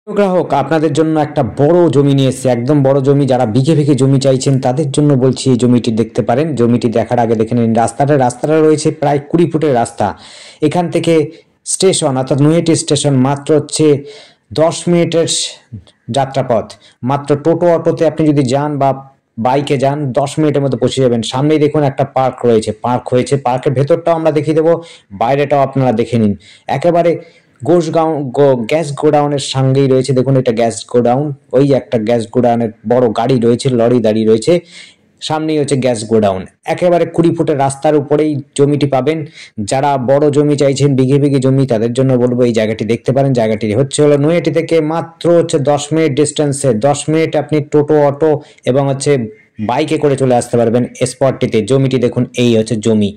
গ্রাহক আপনাদের জন্য একটা বড় জমি নিয়ে এসেছে, একদম বড় জমি। যারা বিঘে বিঘে জমি চাইছেন তাদের জন্য বলছি এই জমিটি দেখতে পারেন। জমিটি দেখার আগে দেখে নিন রাস্তাটা রয়েছে প্রায় 20 ফুটের রাস্তা। এখান থেকে স্টেশন অর্থাৎ নৈহাটি স্টেশন মাত্র হচ্ছে 10 মিনিটের যাত্রাপথ। মাত্র টোটো অটোতে আপনি যদি যান বা বাইকে যান 10 মিনিটের মধ্যে পৌঁছে যাবেন। সামনেই দেখুন একটা পার্ক রয়েছে, পার্ক হয়েছে, পার্কের ভেতরটাও আমরা দেখিয়ে দেবো, বাইরেটাও আপনারা দেখে নিন। একেবারে গ্যাস গোডাউনের সঙ্গেই রয়েছে, দেখুন এটা গ্যাস গোডাউন। ওই একটা গ্যাস গোডাউনের বড় গাড়ি রয়েছে, লরি দাঁড়িয়ে রয়েছে, সামনেই হচ্ছে গ্যাস গোডাউন। একেবারে 20 ফুটের রাস্তার উপরেই জমিটি পাবেন। যারা বড় জমি চাইছেন, বিঘে বিঘে জমি, তাদের জন্য বলবো এই জায়গাটি দেখতে পারেন। জায়গাটি হলো নৈহাটি থেকে মাত্র হচ্ছে 10 মিনিট ডিস্টেন্সে। 10 মিনিট আপনি টোটো অটো এবং হচ্ছে বাইকে করে চলে আসতে পারবেন স্পটটিতে। জমিটি দেখুন, এই হচ্ছে জমি।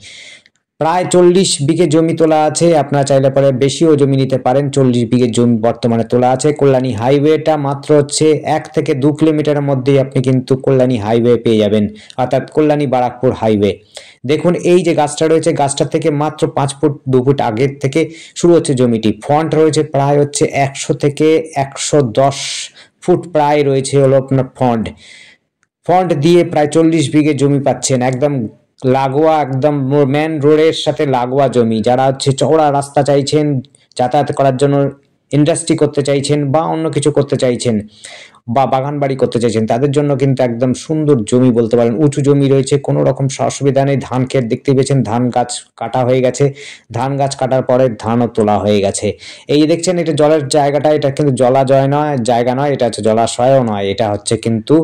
প্রায় 40 বিঘে জমি তোলা আছে। আপনারা চাইলে পরে বেশিও জমি নিতে পারেন। 40 বিঘে জমি বর্তমানে তোলা আছে। কল্যাণী হাইওয়েটা মাত্র হচ্ছে 1 থেকে 2 কিলোমিটারের মধ্যেই আপনি কিন্তু কল্যাণী হাইওয়ে পেয়ে যাবেন, অর্থাৎ কল্যাণী বারাকপুর হাইওয়ে। দেখুন এই যে গাছটা রয়েছে, গাছটা থেকে মাত্র 5 ফুট 2 ফুট আগের থেকে শুরু হচ্ছে জমিটি। ফ্রন্ট রয়েছে প্রায় হচ্ছে 100 থেকে 110 ফুট প্রায় রয়েছে হলো আপনার ফ্রন্ট দিয়ে প্রায় 40 বিঘে জমি পাচ্ছেন, একদম লাগোয়া, একদম মেন রোডের সাথে লাগোয়া জমি। যারা হচ্ছে চওড়া রাস্তা চাইছেন, যাতায়াত করার জন্য, ইন্ডাস্ট্রি করতে চাইছেন বা অন্য কিছু করতে চাইছেন বা বাগান বাড়ি করতে চাইছেন, তাদের জন্য কিন্তু একদম সুন্দর জমি বলতে পারেন। উঁচু জমি রয়েছে, কোনো রকম অসুবিধা নেই। ধান ক্ষেত দেখতে পেয়েছেন, ধান গাছ কাটা হয়ে গেছে। ধান গাছ কাটার পরে ধানও তোলা হয়ে গেছে। এই যে দেখছেন এটা জলের জায়গাটা, এটা কিন্তু জলাজয় নয়, জায়গা নয়, এটা হচ্ছে জলাশয়ও নয়। এটা হচ্ছে কিন্তু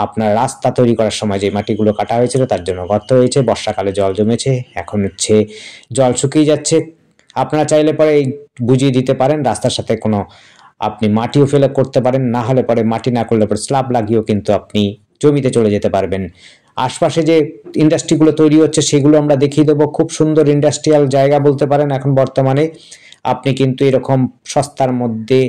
আপনার রাস্তা তৈরি করার সময় যে মাটিগুলো কাটা হয়েছিল তার জন্য গর্ত হয়েছে। বর্ষাকালে জল জমেছে, এখন হচ্ছে জল শুকিয়ে যাচ্ছে। আপনারা চাইলে পরে এই বুঝিয়ে দিতে পারেন, রাস্তার সাথে কোনো আপনি মাটিও ফেলে করতে পারেন, না হলে পরে মাটি না করলে পরে স্ল্যাব লাগিয়েও কিন্তু আপনি জমিতে চলে যেতে পারবেন। আশপাশে যে ইন্ডাস্ট্রিগুলো তৈরি হচ্ছে সেগুলো আমরা দেখিয়ে দেবো। খুব সুন্দর ইন্ডাস্ট্রিয়াল জায়গা বলতে পারেন এখন বর্তমানে। আপনি কিন্তু এরকম সস্তার মধ্যে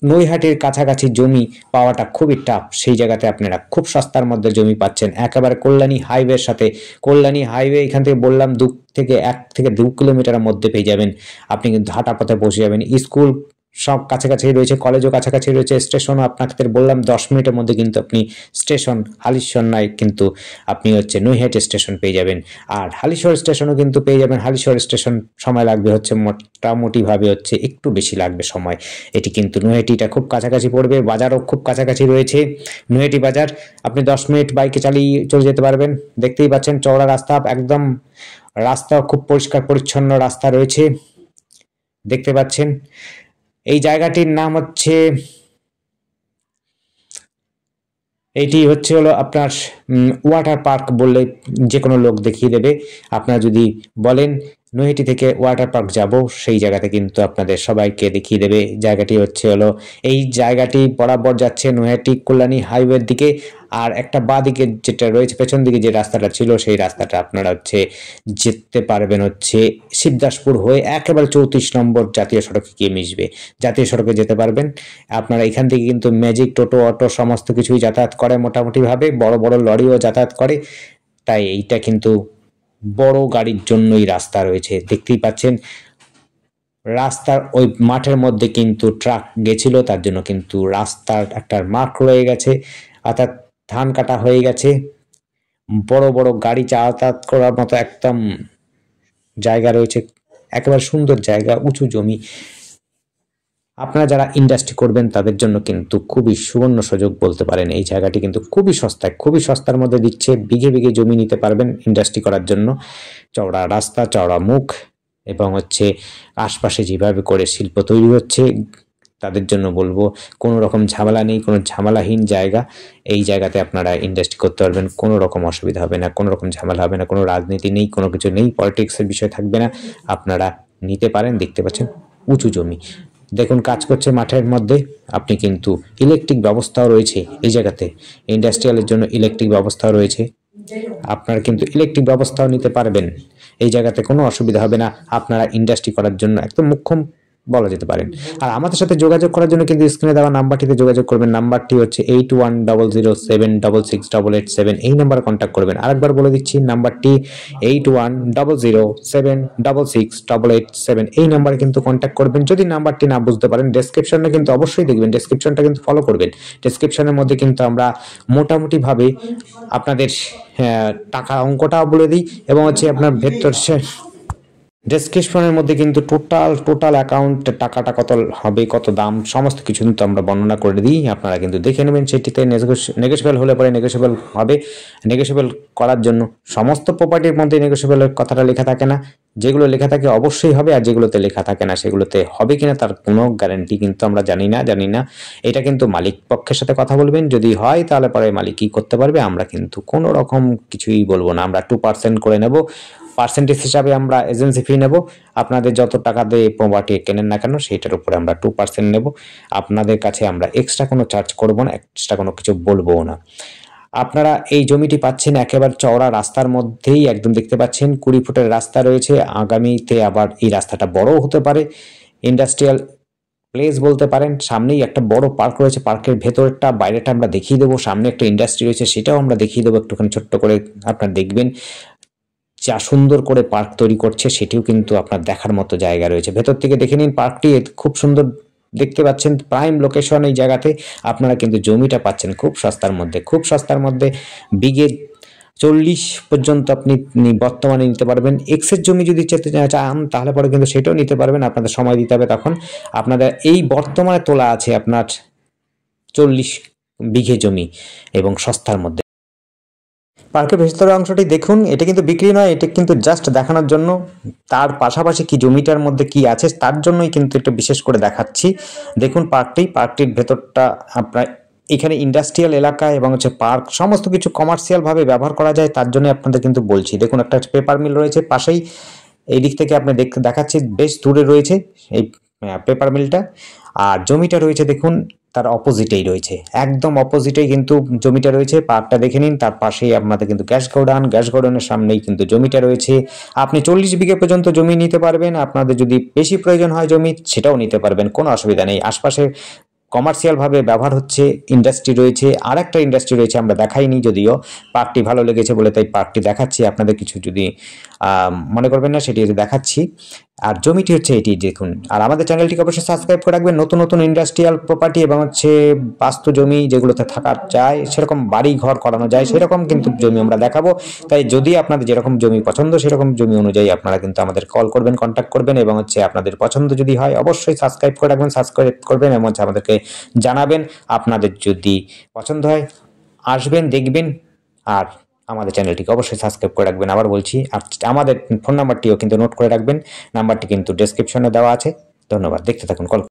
নৈহাটির কাছাকাছি জমি পাওয়াটা খুবই টাফ। সেই জায়গাতে আপনারা খুব সস্তার মধ্যে জমি পাচ্ছেন একেবারে কল্যাণী হাইওয়ের সাথে। কল্যাণী হাইওয়ে এখান থেকে বললাম 1 থেকে 2 কিলোমিটারের মধ্যে পেয়ে যাবেন। আপনি কিন্তু হাঁটা পথে পৌঁছে যাবেন। স্কুল সব কাছাকাছি রয়েছে, কলেজও কাছাকাছি রয়েছে, স্টেশনও আপনাদের বললাম 10 মিনিটের মধ্যে কিন্তু আপনি স্টেশন হালিশহর কিন্তু আপনি হচ্ছে নৈহাটি স্টেশন পেয়ে যাবেন। আর হালিশহর স্টেশনও কিন্তু পেয়ে যাবেন। হালিশহর স্টেশন সময় লাগবে হচ্ছে মোটামুটিভাবে হচ্ছে একটু বেশি লাগবে সময়। এটি কিন্তু নৈহাটিটা খুব কাছাকাছি পড়বে, বাজারও খুব কাছাকাছি রয়েছে। নৈহাটি বাজার আপনি 10 মিনিট বাইকে চালিয়ে চলে যেতে পারবেন। দেখতেই পাচ্ছেন চওড়া রাস্তা, একদম রাস্তাও খুব পরিষ্কার পরিচ্ছন্ন রাস্তা রয়েছে, দেখতে পাচ্ছেন। এই জায়গাটির নাম হচ্ছে, এটি হচ্ছে হলো আপনার ওয়াটার পার্ক বললে যে কোনো লোক দেখিয়ে দেবে। আপনারা যদি বলেন নৈহাটি থেকে ওয়াটার পার্ক যাব, সেই জায়গাতে কিন্তু আপনাদের সবাইকে দেখিয়ে দেবে। জায়গাটি হচ্ছে হলো, এই জায়গাটি বরাবর যাচ্ছে নৈহাটি কল্যাণী হাইওয়ের দিকে। আর একটা বাঁ দিকে যেটা রয়েছে, পেছন দিকে যে রাস্তাটা ছিল, সেই রাস্তাটা আপনারা হচ্ছে যেতে পারবেন হচ্ছে শিবদাসপুর হয়ে একেবারে 34 নম্বর জাতীয় সড়কে গিয়ে মিশবে। জাতীয় সড়কে যেতে পারবেন আপনারা। এখান থেকে কিন্তু ম্যাজিক, টোটো, অটো সমস্ত কিছুই যাতায়াত করে মোটামুটিভাবে, বড় বড় লরিও যাতায়াত করে। তাই এইটা কিন্তু বড় গাড়ির জন্যই রাস্তা রয়েছে, দেখতেই পাচ্ছেন। রাস্তার ওই মাঠের মধ্যে কিন্তু ট্রাক গেছিল, তার জন্য কিন্তু রাস্তার একটা মার্ক রয়ে গেছে, অর্থাৎ ধান কাটা হয়ে গেছে। বড় বড় গাড়ি যাতায়াত করার মতো একদম জায়গা রয়েছে, একেবারে সুন্দর জায়গা, উঁচু জমি। আপনারা যারা ইন্ডাস্ট্রি করবেন তাদের জন্য কিন্তু খুবই সুবর্ণ সুযোগ বলতে পারেন। এই জায়গাটি কিন্তু খুবই সস্তায়, খুবই সস্তার মধ্যে দিচ্ছে। বিঘে বিঘে জমি নিতে পারবেন ইন্ডাস্ট্রি করার জন্য। চওড়া রাস্তা, চওড়া মুখ এবং হচ্ছে আশপাশে যেভাবে করে শিল্প তৈরি হচ্ছে, তাদের জন্য বলবো কোনো রকম ঝামেলা নেই, কোনো ঝামেলাহীন জায়গা। এই জায়গাতে আপনারা ইন্ডাস্ট্রি করতে পারবেন, কোনো রকম অসুবিধা হবে না, কোনো রকম ঝামেলা হবে না, কোনো রাজনীতি নেই, কোনো কিছু নেই, পলিটিক্সের বিষয় থাকবে না। আপনারা নিতে পারেন। দেখতে পাচ্ছেন উঁচু জমি, দেখুন কাজ করছে মাঠের মধ্যে। আপনি কিন্তু ইলেকট্রিক ব্যবস্থাও রয়েছে এই জায়গাতে, ইন্ডাস্ট্রিয়ালের জন্য ইলেকট্রিক ব্যবস্থাও রয়েছে। আপনারা কিন্তু ইলেকট্রিক ব্যবস্থাও নিতে পারবেন। এই জায়গাতে কোনো অসুবিধা হবে না। আপনারা ইন্ডাস্ট্রি করার জন্য একদম মুখ্যম বলা যেতে পারেন। আর আমাদের সাথে যোগাযোগ করার জন্য কিন্তু স্ক্রিনে দেওয়া নাম্বারটিতে যোগাযোগ করবেন। নাম্বারটি হচ্ছে 8100768887। এই নাম্বারে কন্ট্যাক্ট করবেন। আরেকবার বলে দিচ্ছি, নাম্বারটি 8100768887। এই নাম্বারে কিন্তু কন্ট্যাক্ট করবেন। যদি নাম্বারটি না বুঝতে পারেন, ডেসক্রিপশনে কিন্তু অবশ্যই দেখবেন, ডেসক্রিপশনটা কিন্তু ফলো করবেন। ডেসক্রিপশনের মধ্যে কিন্তু আমরা মোটামুটিভাবে আপনাদের টাকা অঙ্কটাও বলে দিই, এবং হচ্ছে আপনার ভেতর ডেসক্রিপশনের মধ্যে কিন্তু টোটাল অ্যাকাউন্ট টাকাটা কত হবে, কত দাম, সমস্ত কিছু কিন্তু আমরা বর্ণনা করে দিই। আপনারা কিন্তু দেখে নেবেন। সেটিতে নেগোশিয়েবল হলে পরে নেগোশিয়েবল হবে। নেগোশিয়েবল করার জন্য সমস্ত প্রপার্টির মধ্যে নেগোশিয়েবলের কথাটা লেখা থাকে না। যেগুলো লেখা থাকে অবশ্যই হবে, আর যেগুলোতে লেখা থাকে না সেগুলোতে হবে কিনা তার কোনো গ্যারান্টি কিন্তু আমরা জানি না। এটা কিন্তু মালিক পক্ষের সাথে কথা বলবেন। যদি হয় তাহলে পরে মালিক কি করতে পারবে, আমরা কিন্তু কোনো রকম কিছুই বলবো না। আমরা 2% করে নেব, পার্সেন্টেজ হিসাবে আমরা এজেন্সি ফি নেব। আপনাদের যত টাকা দিয়ে প্রপার্টি কেনেন না কেন সেইটার উপরে আমরা 2% নেব। আপনাদের কাছে আমরা এক্সট্রা কোনো চার্জ করব না, এক্সট্রা কোনো কিছু বলবো না। আপনারা এই জমিটি পাচ্ছেন একেবারে চওড়া রাস্তার মধ্যেই, একদম দেখতে পাচ্ছেন 20 ফুটের রাস্তা রয়েছে। আগামীতে আবার এই রাস্তাটা বড় হতে পারে, ইন্ডাস্ট্রিয়াল প্লেস বলতে পারেন। সামনেই একটা বড় পার্ক রয়েছে, পার্কের ভেতরটা বাইরেটা আমরা দেখিয়ে দেবো। সামনে একটা ইন্ডাস্ট্রি রয়েছে, সেটাও আমরা দেখিয়ে দেবো একটুখানি ছোট্ট করে। আপনারা দেখবেন যা সুন্দর করে পার্ক তৈরি করছে, সেটিও কিন্তু আপনার দেখার মতো জায়গা রয়েছে। ভেতর থেকে দেখে নিন, পার্কটি খুব সুন্দর দেখতে পাচ্ছেন। প্রাইম লোকেশন এই জায়গাতে আপনারা কিন্তু জমিটা পাচ্ছেন খুব সস্তার মধ্যে। বিঘে 40 পর্যন্ত আপনি বর্তমানে নিতে পারবেন। এক্সের জমি যদি চান তাহলে পরে কিন্তু সেটাও নিতে পারবেন। আপনাদের সময় দিতে হবে। তখন আপনাদের এই বর্তমানে তোলা আছে আপনার 40 বিঘে জমি, এবং সস্তার মধ্যে। পার্কের ভেতরের অংশটি দেখুন, এটা কিন্তু বিক্রি নয়, এটা কিন্তু জাস্ট দেখানোর জন্য। তার পাশাপাশি কি জমিটার মধ্যে কি আছে তার জন্যই কিন্তু এটা বিশেষ করে দেখাচ্ছি। দেখুন পার্কটির ভেতরটা আপনার এখানে ইন্ডাস্ট্রিয়াল এলাকা এবং হচ্ছে পার্ক, সমস্ত কিছু কমার্শিয়াল ভাবে ব্যবহার করা যায়, তার জন্য আপনাদের কিন্তু বলছি। দেখুন একটা পেপার মিল রয়েছে পাশেই, এই দিক থেকে আপনি দেখাচ্ছি বেশ দূরে রয়েছে এই পেপার মিলটা। আর জমিটা রয়েছে দেখুন তার অপোজিটেই রয়েছে, একদম অপোজিটেই কিন্তু জমিটা রয়েছে। পার্কটা দেখে নিন, তার পাশেই আপনাদের কিন্তু গ্যাস গোডাউনের সামনেই কিন্তু জমিটা রয়েছে। আপনি 40 বিঘে পর্যন্ত জমি নিতে পারবেন। আপনাদের যদি বেশি প্রয়োজন হয় জমি, সেটাও নিতে পারবেন, কোনো অসুবিধা নেই। আশপাশে কমার্শিয়াল ভাবে ব্যবহার হচ্ছে, ইন্ডাস্ট্রি রয়েছে। আর একটা ইন্ডাস্ট্রি রয়েছে, আমরা দেখাইনি যদিও, পার্কটি ভালো লেগেছে বলে তাই পার্কটি দেখাচ্ছি। আপনাদের কিছু যদি মনে করবেন না, সেটি দেখাচ্ছি। আর জমিটি হচ্ছে এটি দেখুন। আর আমাদের চ্যানেলটিকে অবশ্যই সাবস্ক্রাইব করে রাখবেন। নতুন ইন্ডাস্ট্রিয়াল প্রপার্টি এবং হচ্ছে বাস্তু জমি যেগুলোতে থাকা যায়, সেরকম বাড়ি ঘর করানো যায়, সেরকম কিন্তু জমি আমরা দেখাবো। তাই যদি আপনাদের যেরকম জমি পছন্দ, সেরকম জমি অনুযায়ী আপনারা কিন্তু আমাদের কল করবেন, কন্ট্যাক্ট করবেন, এবং হচ্ছে আপনাদের পছন্দ যদি হয় অবশ্যই সাবস্ক্রাইব করে রাখবেন, সাবস্ক্রাইব করবেন, এবং হচ্ছে আমাদেরকে জানাবেন। আপনাদের যদি পছন্দ হয় আসবেন, দেখবেন। আর আমাদের চ্যানেলটিকে অবশ্যই সাবস্ক্রাইব করে রাখবেন, আবার বলছি। আর আমাদের ফোন নাম্বারটিও কিন্তু নোট করে রাখবেন, নাম্বারটি কিন্তু ডেসক্রিপশনে দেওয়া আছে। ধন্যবাদ, দেখতে থাকুন কল।